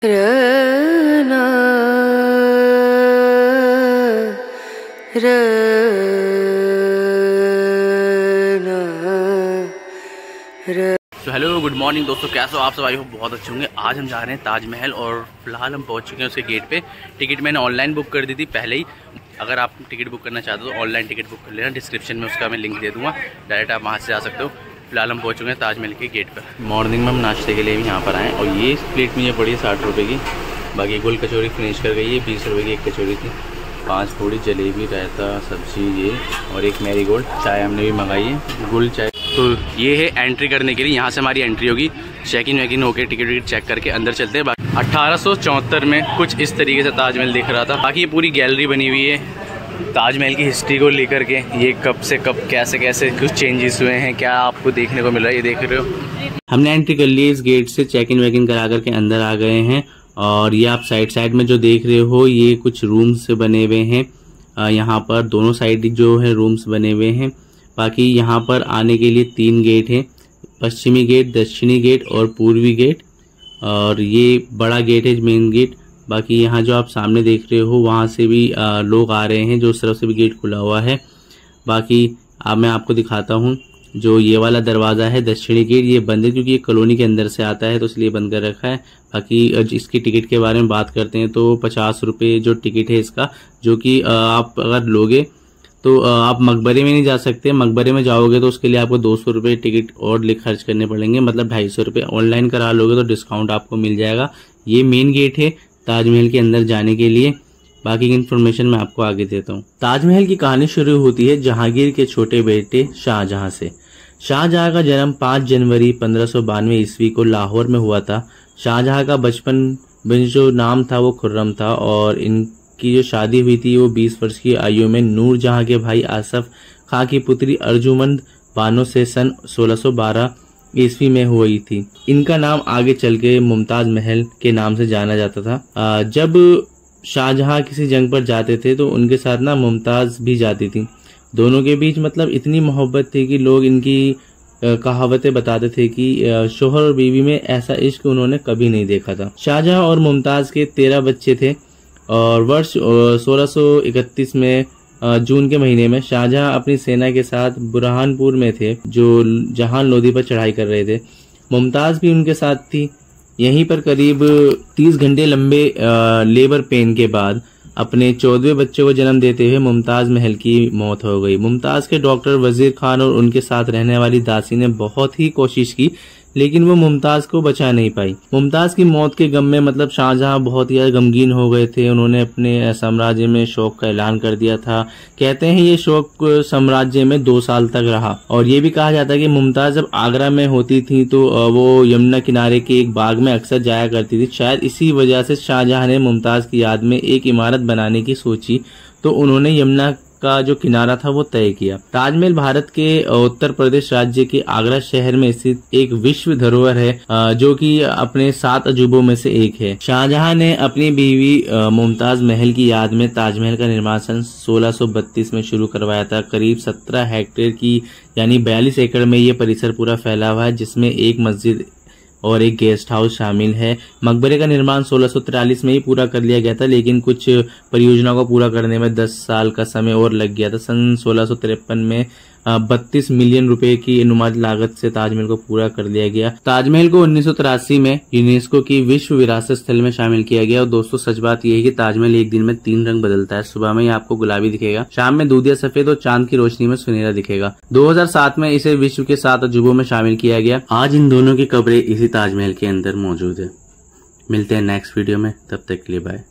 रना तो hello good morning दोस्तों, कैसे हो आप सब? आई हो बहुत अच्छे होंगे। आज हम जा रहे हैं ताजमहल और फिलहाल हम पहुंच चुके हैं उसके गेट पे। टिकट मैंने ऑनलाइन बुक कर दी थी पहले ही। अगर आप टिकट बुक करना चाहते हो तो ऑनलाइन टिकट बुक कर लेना, डिस्क्रिप्शन में उसका मैं लिंक दे दूँगा, डायरेक्ट आप वहाँ से जा सकते हो। फिलहाल हम पहुँच चुके हैं ताजमहल के गेट पर। मॉर्निंग में हम नाश्ते के लिए भी यहाँ पर आएँ और ये प्लेट मुझे पड़ी है 60 रुपये की। बाकी गोल कचौरी फिनिश कर गई है, 20 रुपये की एक कचौरी थी। 5 पूड़ी, जलेबी, रायता, सब्जी ये और एक मैरी गोल्ड। चाय हमने भी मंगाई है, गुल चाय। तो ये है एंट्री करने के लिए, यहाँ से हमारी एंट्री होगी। चेक इन वेकिन होकर टिकट विकट चेक करके अंदर चलते हैं। 1874 में कुछ इस तरीके से ताजमहल दिख रहा था। बाकी ये पूरी गैलरी बनी हुई है ताजमहल की हिस्ट्री को लेकर के। ये कब से कब कैसे कैसे कुछ चेंजेस हुए हैं, क्या आपको देखने को मिल रहा है, ये देख रहे हो। हमने एंट्री कर ली इस गेट से, चेक इन वेकिन करा करके अंदर आ गए हैं। और ये आप साइड में जो देख रहे हो ये कुछ रूम्स से बने हुए हैं। यहाँ पर दोनों साइड जो है रूम्स बने हुए हैं। बाकी यहाँ पर आने के लिए 3 गेट हैं, पश्चिमी गेट, दक्षिणी गेट और पूर्वी गेट। और ये बड़ा गेट है मेन गेट। बाकी यहाँ जो आप सामने देख रहे हो वहाँ से भी लोग आ रहे हैं, जो उस तरफ से भी गेट खुला हुआ है। बाकी अब मैं आपको दिखाता हूँ, जो ये वाला दरवाज़ा है दक्षिणी गेट, ये बंद है क्योंकि ये कॉलोनी के अंदर से आता है तो इसलिए बंद कर रखा है। बाकी इसकी टिकट के बारे में बात करते हैं तो 50 रुपये जो टिकट है इसका, जो कि आप अगर लोगे तो आप मकबरे में नहीं जा सकते। मकबरे में जाओगे तो उसके लिए आपको 200 रुपये टिकट और खर्च करने पड़ेंगे, मतलब 250 रुपये। ऑनलाइन करा लोगे तो डिस्काउंट आपको मिल जाएगा। ये मेन गेट है ताजमहल के अंदर जाने के लिए। बाकी की इन्फॉर्मेशन मैं आपको आगे देता हूँ। ताजमहल की कहानी शुरू होती है जहांगीर के छोटे बेटे शाहजहां से। शाहजहां का जन्म 5 जनवरी 1592 ईस्वी को लाहौर में हुआ था। शाहजहां का बचपन में जो नाम था वो खुर्रम था और इनकी जो शादी हुई थी वो 20 वर्ष की आयु में नूर जहां के भाई आसफ खां की पुत्री अर्जुमंद बानो से सन 1612 ईस्वी में हुई थी। इनका नाम आगे चल के मुमताज महल के नाम से जाना जाता था। जब शाहजहां किसी जंग पर जाते थे तो उनके साथ ना मुमताज भी जाती थी। दोनों के बीच मतलब इतनी मोहब्बत थी कि लोग इनकी कहावतें बताते थे कि शोहर और बीवी में ऐसा इश्क उन्होंने कभी नहीं देखा था। शाहजहां और मुमताज के 13 बच्चे थे और वर्ष 1631 में जून के महीने में शाहजहां अपनी सेना के साथ बुरहानपुर में थे, जो जहां लोधी पर चढ़ाई कर रहे थे। मुमताज भी उनके साथ थी। यहीं पर करीब 30 घंटे लंबे लेबर पेन के बाद अपने 14वें बच्चे को जन्म देते हुए मुमताज महल की मौत हो गई। मुमताज के डॉक्टर वजीर खान और उनके साथ रहने वाली दासी ने बहुत ही कोशिश की, लेकिन वो मुमताज को बचा नहीं पाई। मुमताज की मौत के गम में मतलब शाहजहां बहुत ही गमगीन हो गए थे। उन्होंने अपने साम्राज्य में शोक का ऐलान कर दिया था। कहते हैं ये शोक साम्राज्य में 2 साल तक रहा। और ये भी कहा जाता है कि मुमताज जब आगरा में होती थी तो वो यमुना किनारे के एक बाग में अक्सर जाया करती थी। शायद इसी वजह से शाहजहां ने मुमताज की याद में एक इमारत बनाने की सोची, तो उन्होंने यमुना का जो किनारा था वो तय किया। ताजमहल भारत के उत्तर प्रदेश राज्य के आगरा शहर में स्थित एक विश्व धरोहर है, जो कि अपने 7 अजूबों में से एक है। शाहजहां ने अपनी बीवी मुमताज महल की याद में ताजमहल का निर्माण सन 1632 में शुरू करवाया था। करीब 17 हेक्टेयर की यानी 42 एकड़ में ये परिसर पूरा फैला हुआ है, जिसमें एक मस्जिद और एक गेस्ट हाउस शामिल है। मकबरे का निर्माण 1643 में ही पूरा कर लिया गया था, लेकिन कुछ परियोजनाओं को पूरा करने में 10 साल का समय और लग गया था। सन 1653 में 32 मिलियन रुपए की अनुमानित लागत से ताजमहल को पूरा कर लिया गया। ताजमहल को 1983 में यूनेस्को की विश्व विरासत स्थल में शामिल किया गया। और दोस्तों सच बात यह है कि ताजमहल एक दिन में 3 रंग बदलता है। सुबह में आपको गुलाबी दिखेगा, शाम में दूधिया सफेद और चांद की रोशनी में सुनहरा दिखेगा। 2007 में इसे विश्व के 7 अजूबों में शामिल किया गया। आज इन दोनों की कब्रें इसी ताजमहल के अंदर मौजूद है। मिलते हैं नेक्स्ट वीडियो में, तब तक के लिए बाय।